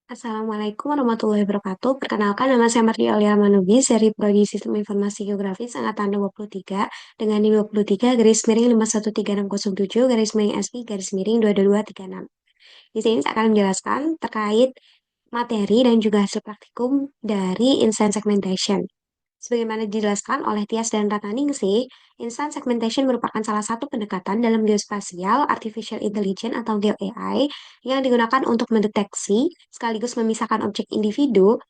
Assalamualaikum warahmatullahi wabarakatuh. Perkenalkan, nama saya Mardi Aulia Manubis dari Prodi Sistem Informasi Geografis Angkatan 23 dengan NIM 23 garis miring 513607 garis miring SP garis miring 22236. Di sini saya akan menjelaskan terkait materi dan juga hasil praktikum dari Instance Segmentation. Sebagaimana dijelaskan oleh Tias dan Ratnaningsih, instant segmentation merupakan salah satu pendekatan dalam geospasial artificial intelligence atau GeoAI yang digunakan untuk mendeteksi sekaligus memisahkan objek individu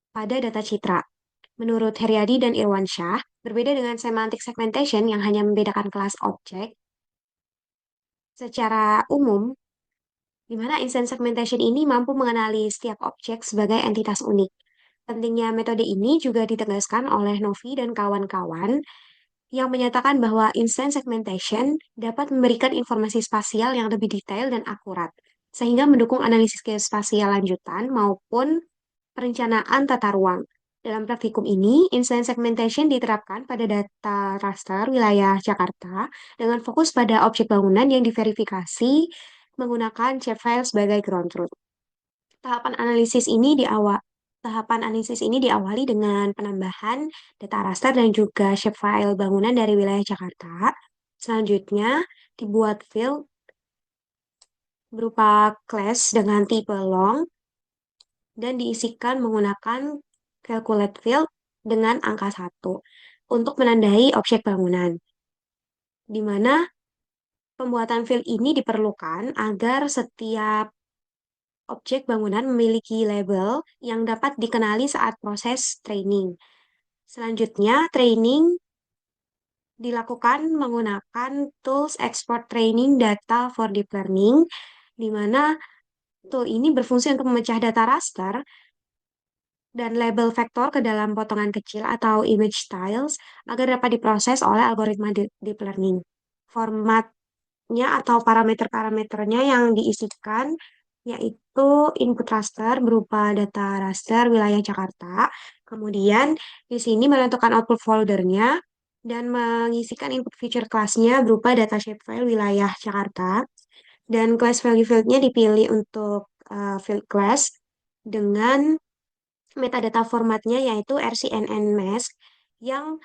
pada data citra. Menurut Heriadi dan Irwansyah, berbeda dengan semantic segmentation yang hanya membedakan kelas objek secara umum, di mana instant segmentation ini mampu mengenali setiap objek sebagai entitas unik. Pentingnya metode ini juga ditegaskan oleh Novi dan kawan-kawan yang menyatakan bahwa instant segmentation dapat memberikan informasi spasial yang lebih detail dan akurat, sehingga mendukung analisis geospasial lanjutan maupun perencanaan tata ruang. Dalam praktikum ini, instant segmentation diterapkan pada data raster wilayah Jakarta dengan fokus pada objek bangunan yang diverifikasi menggunakan shapefile sebagai ground truth. Tahapan analisis ini diawal Tahapan analisis ini diawali dengan penambahan data raster dan juga shapefile bangunan dari wilayah Jakarta. Selanjutnya, dibuat field berupa class dengan tipe long dan diisikan menggunakan calculate field dengan angka 1 untuk menandai objek bangunan, di mana pembuatan field ini diperlukan agar setiap objek bangunan memiliki label yang dapat dikenali saat proses training. Selanjutnya, training dilakukan menggunakan tools export training data for deep learning, di mana tool ini berfungsi untuk memecah data raster dan label vektor ke dalam potongan kecil atau image tiles agar dapat diproses oleh algoritma deep learning. Formatnya atau parameter-parameternya yang diisikan yaitu input raster berupa data raster wilayah Jakarta. Kemudian di sini menentukan output foldernya dan mengisikan input feature class-nya berupa data shapefile wilayah Jakarta. Dan class value field-nya dipilih untuk field class dengan metadata formatnya yaitu RCNN mask yang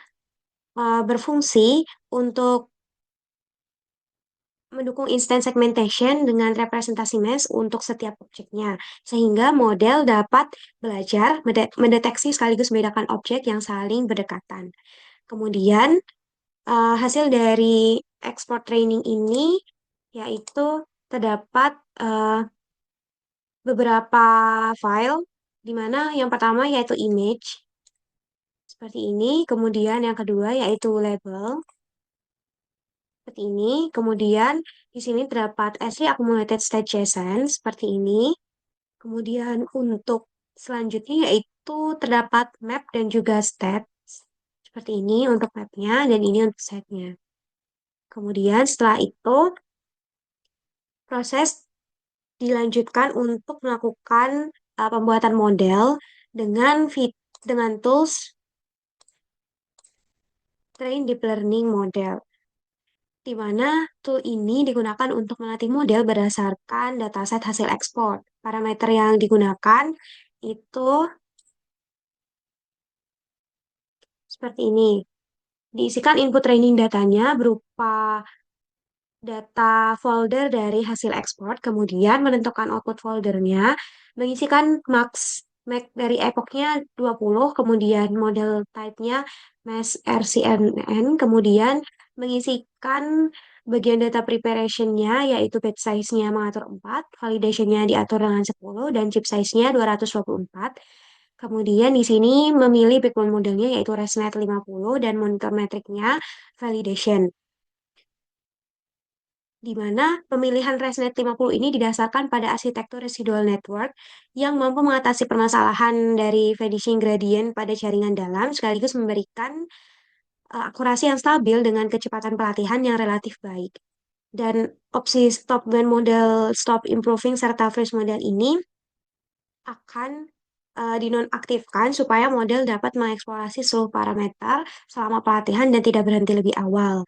berfungsi untuk mendukung instant segmentation dengan representasi mesh untuk setiap objeknya, sehingga model dapat belajar mendeteksi sekaligus membedakan objek yang saling berdekatan. Kemudian, hasil dari export training ini yaitu terdapat beberapa file, di mana yang pertama yaitu image, seperti ini, kemudian yang kedua yaitu label, seperti ini. Kemudian di sini terdapat S3 accumulated state JSON seperti ini. Kemudian untuk selanjutnya yaitu terdapat map dan juga stat seperti ini untuk mapnya dan ini untuk setnya. Kemudian setelah itu proses dilanjutkan untuk melakukan pembuatan model dengan tools train deep learning model, di mana tool ini digunakan untuk melatih model berdasarkan dataset hasil ekspor. Parameter yang digunakan itu seperti ini. Diisikan input training datanya berupa data folder dari hasil ekspor, kemudian menentukan output foldernya, mengisikan max dari epochnya 20, kemudian model type-nya mesh RCNN, kemudian mengisikan bagian data preparation-nya, yaitu batch size-nya mengatur 4, validation-nya diatur dengan 10, dan chip size-nya 224. Kemudian di sini memilih backbone modelnya yaitu ResNet 50 dan monitor metriknya validation, di mana pemilihan ResNet 50 ini didasarkan pada arsitektur residual network yang mampu mengatasi permasalahan dari vanishing gradient pada jaringan dalam sekaligus memberikan akurasi yang stabil dengan kecepatan pelatihan yang relatif baik. Dan opsi stop when model stop improving serta freeze model ini akan dinonaktifkan supaya model dapat mengeksplorasi seluruh parameter selama pelatihan dan tidak berhenti lebih awal.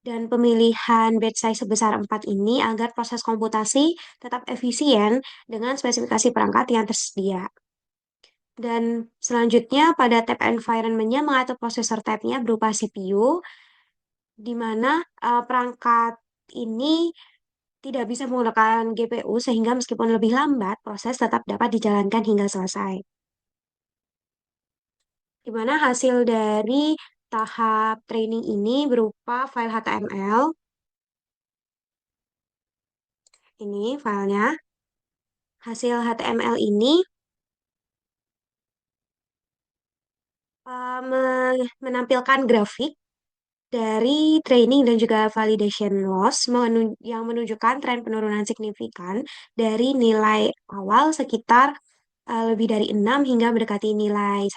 dan pemilihan batch size sebesar 4 ini agar proses komputasi tetap efisien dengan spesifikasi perangkat yang tersedia. Dan selanjutnya pada tab environment-nya mengatur prosesor tab-nya berupa CPU, di mana perangkat ini tidak bisa menggunakan GPU sehingga meskipun lebih lambat, proses tetap dapat dijalankan hingga selesai. Di mana hasil dari tahap training ini berupa file HTML. Ini filenya. Hasil HTML ini menampilkan grafik dari training dan juga validation loss yang menunjukkan tren penurunan signifikan dari nilai awal sekitar lebih dari 6 hingga mendekati nilai 1.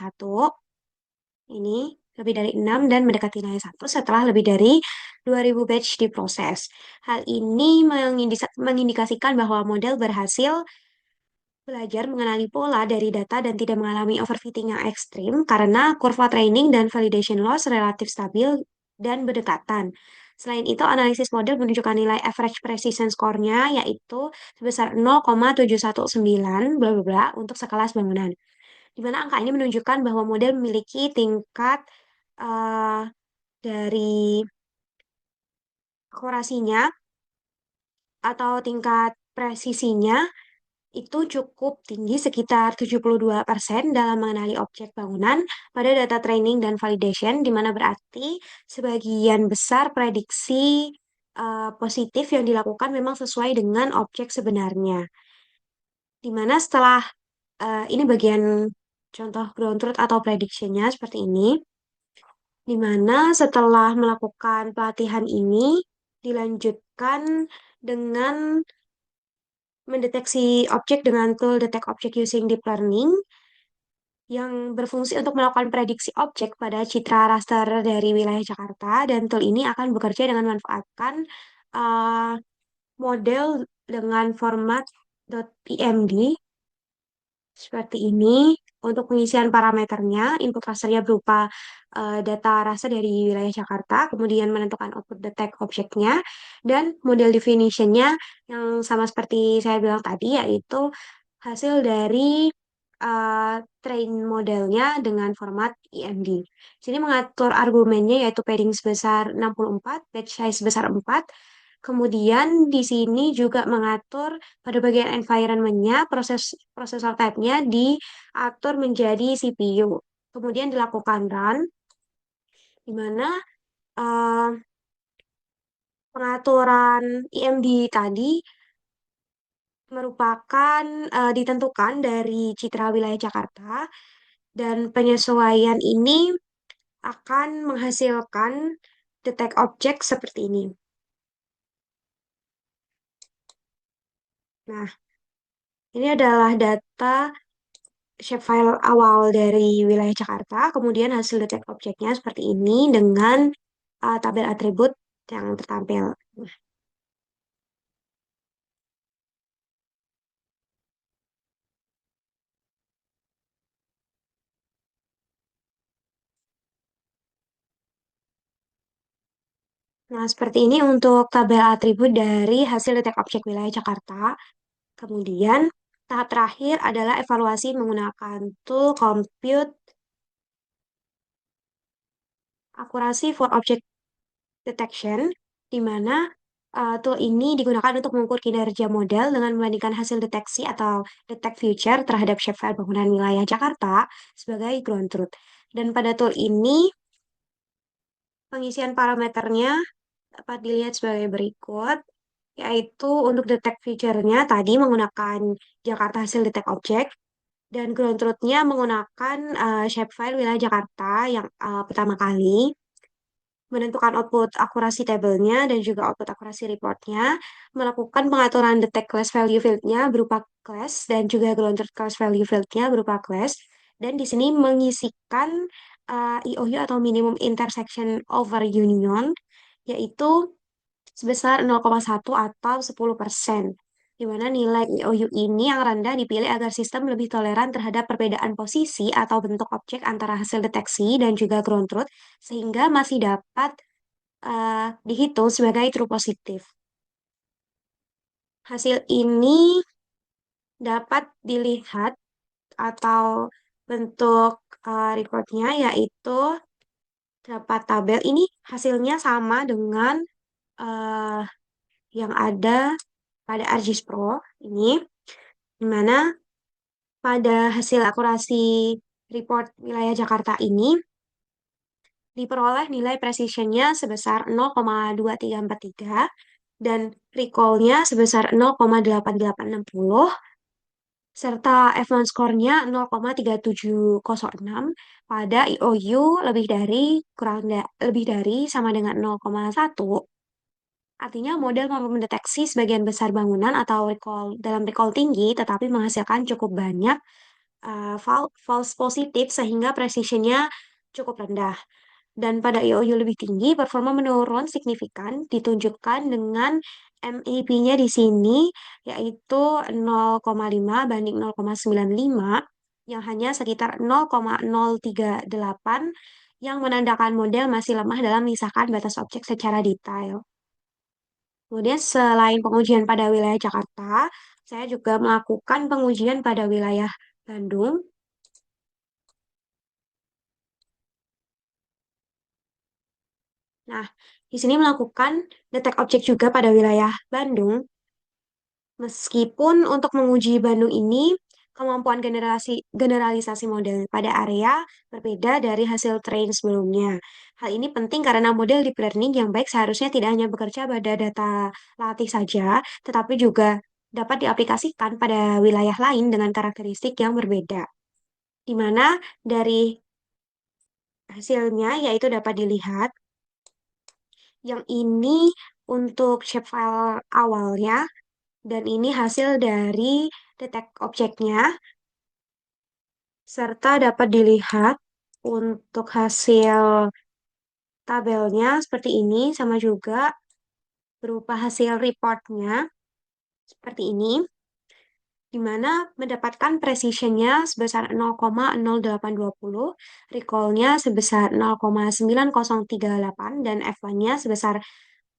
Ini lebih dari 6 dan mendekati nilai 1 setelah lebih dari 2000 batch diproses. Hal ini mengindikasikan bahwa model berhasil belajar mengenali pola dari data dan tidak mengalami overfitting yang ekstrim karena kurva training dan validation loss relatif stabil dan berdekatan. Selain itu, analisis model menunjukkan nilai average precision score-nya yaitu sebesar 0,719 bla bla bla untuk sekelas bangunan. Di mana angka ini menunjukkan bahwa model memiliki tingkat eh, dari akurasinya atau tingkat presisinya itu cukup tinggi sekitar 72% dalam mengenali objek bangunan pada data training dan validation, di mana berarti sebagian besar prediksi positif yang dilakukan memang sesuai dengan objek sebenarnya. Di mana setelah ini bagian contoh ground truth atau prediction-nya seperti ini, di mana setelah melakukan pelatihan ini dilanjutkan dengan mendeteksi objek dengan tool detect object using deep learning yang berfungsi untuk melakukan prediksi objek pada citra raster dari wilayah Jakarta, dan tool ini akan bekerja dengan memanfaatkan uh, model dengan format .pmd seperti ini untuk pengisian parameternya. Input rasternya berupa data raster dari wilayah Jakarta, kemudian menentukan output detect objeknya, dan model definition-nya yang sama seperti saya bilang tadi, yaitu hasil dari train modelnya dengan format EMD. Sini mengatur argumennya yaitu padding sebesar 64, batch size sebesar 4. Kemudian di sini juga mengatur pada bagian environment-nya, prosesor type-nya diatur menjadi CPU. Kemudian dilakukan run, di mana eh, pengaturan EMD tadi merupakan ditentukan dari citra wilayah Jakarta, dan penyesuaian ini akan menghasilkan detect object seperti ini. Nah, ini adalah data shapefile awal dari wilayah Jakarta, kemudian hasil detect objeknya seperti ini dengan tabel atribut yang tertampil. Nah, seperti ini untuk tabel atribut dari hasil detect objek wilayah Jakarta. Kemudian, tahap terakhir adalah evaluasi menggunakan tool compute akurasi for object detection, di mana tool ini digunakan untuk mengukur kinerja model dengan membandingkan hasil deteksi atau detect feature terhadap shapefile bangunan wilayah Jakarta sebagai ground truth. Dan pada tool ini, pengisian parameternya dapat dilihat sebagai berikut, yaitu untuk detect feature-nya tadi menggunakan Jakarta hasil detect object, dan ground truth-nya menggunakan shapefile wilayah Jakarta yang pertama kali, menentukan output akurasi tabelnya dan juga output akurasi reportnya, melakukan pengaturan detect class value field-nya berupa class dan juga grounded class value field-nya berupa class, dan di sini mengisikan IOU atau minimum intersection over union, yaitu sebesar 0,1 atau 10%, di mana nilai IOU ini yang rendah dipilih agar sistem lebih toleran terhadap perbedaan posisi atau bentuk objek antara hasil deteksi dan juga ground truth, sehingga masih dapat dihitung sebagai true positif. Hasil ini dapat dilihat atau bentuk reportnya yaitu dapat tabel. Ini hasilnya sama dengan eh, yang ada pada ArcGIS Pro ini, di mana pada hasil akurasi report wilayah Jakarta ini diperoleh nilai precisionnya sebesar 0,2343 dan recall-nya sebesar 0,8860 serta F1 score-nya 0,3706 pada IOU lebih dari sama dengan 0,1. Artinya model mampu mendeteksi sebagian besar bangunan atau dalam recall tinggi tetapi menghasilkan cukup banyak false positif sehingga precision-nya cukup rendah. Dan pada IOU lebih tinggi, performa menurun signifikan, ditunjukkan dengan MAP-nya di sini, yaitu 0,5 banding 0,95, yang hanya sekitar 0,038, yang menandakan model masih lemah dalam memisahkan batas objek secara detail. Kemudian selain pengujian pada wilayah Jakarta, saya juga melakukan pengujian pada wilayah Bandung. Nah, di sini melakukan detek objek juga pada wilayah Bandung. Meskipun untuk menguji Bandung ini, kemampuan generalisasi model pada area berbeda dari hasil train sebelumnya. Hal ini penting karena model deep learning yang baik seharusnya tidak hanya bekerja pada data latih saja, tetapi juga dapat diaplikasikan pada wilayah lain dengan karakteristik yang berbeda. Di mana dari hasilnya yaitu dapat dilihat yang ini untuk shapefile awalnya dan ini hasil dari detek objeknya serta dapat dilihat untuk hasil tabelnya seperti ini sama juga berupa hasil reportnya seperti ini di mana mendapatkan precisionnya sebesar 0,0820, recall-nya sebesar 0,9038 dan F1-nya sebesar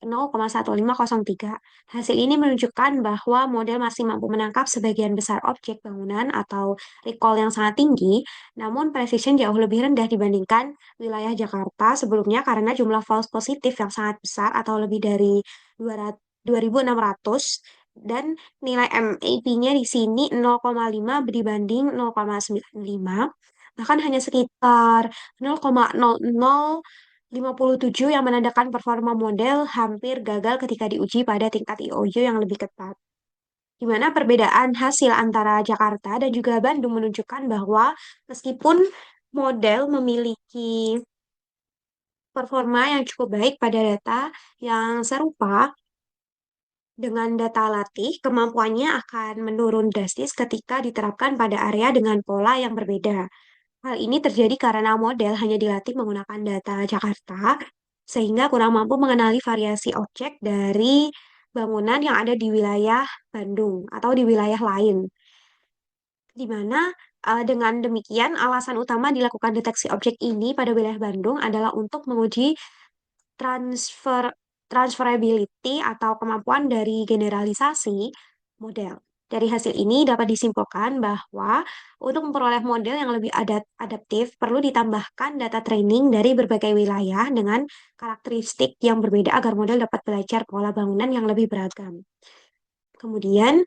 0,1503. Hasil ini menunjukkan bahwa model masih mampu menangkap sebagian besar objek bangunan atau recall yang sangat tinggi, namun precision jauh lebih rendah dibandingkan wilayah Jakarta sebelumnya karena jumlah false positif yang sangat besar atau lebih dari 200 2.600 dan nilai MAP-nya di sini 0,5 dibanding 0,95, bahkan hanya sekitar 0,0057 yang menandakan performa model hampir gagal ketika diuji pada tingkat IOU yang lebih ketat. Di mana perbedaan hasil antara Jakarta dan juga Bandung menunjukkan bahwa meskipun model memiliki performa yang cukup baik pada data yang serupa, dengan data latih, kemampuannya akan menurun drastis ketika diterapkan pada area dengan pola yang berbeda. Hal ini terjadi karena model hanya dilatih menggunakan data Jakarta, sehingga kurang mampu mengenali variasi objek dari bangunan yang ada di wilayah Bandung atau di wilayah lain. Di mana dengan demikian alasan utama dilakukan deteksi objek ini pada wilayah Bandung adalah untuk menguji transfer transferability atau kemampuan dari generalisasi model. Dari hasil ini dapat disimpulkan bahwa untuk memperoleh model yang lebih adaptif perlu ditambahkan data training dari berbagai wilayah dengan karakteristik yang berbeda agar model dapat belajar pola bangunan yang lebih beragam. Kemudian,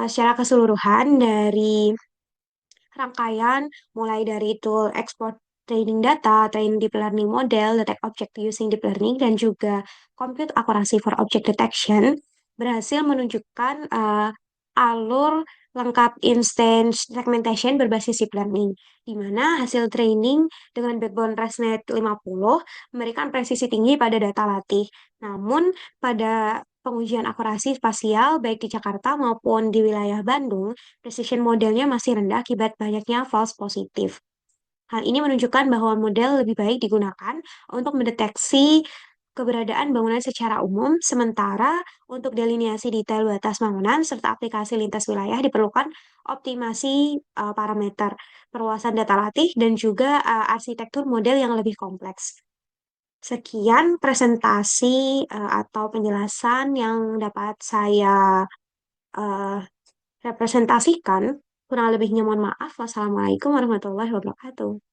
secara keseluruhan dari rangkaian mulai dari tool export training data, train deep learning model, detect object using deep learning, dan juga compute accuracy for object detection berhasil menunjukkan alur lengkap instance segmentation berbasis deep learning, di mana hasil training dengan backbone ResNet 50 memberikan presisi tinggi pada data latih. Namun, pada pengujian akurasi spasial baik di Jakarta maupun di wilayah Bandung, precision modelnya masih rendah akibat banyaknya false positif. Hal ini menunjukkan bahwa model lebih baik digunakan untuk mendeteksi keberadaan bangunan secara umum, sementara untuk delineasi detail batas bangunan serta aplikasi lintas wilayah diperlukan optimasi parameter, perluasan data latih, dan juga arsitektur model yang lebih kompleks. Sekian presentasi atau penjelasan yang dapat saya eh, representasikan. Kurang lebihnya mohon maaf. Wassalamualaikum warahmatullahi wabarakatuh.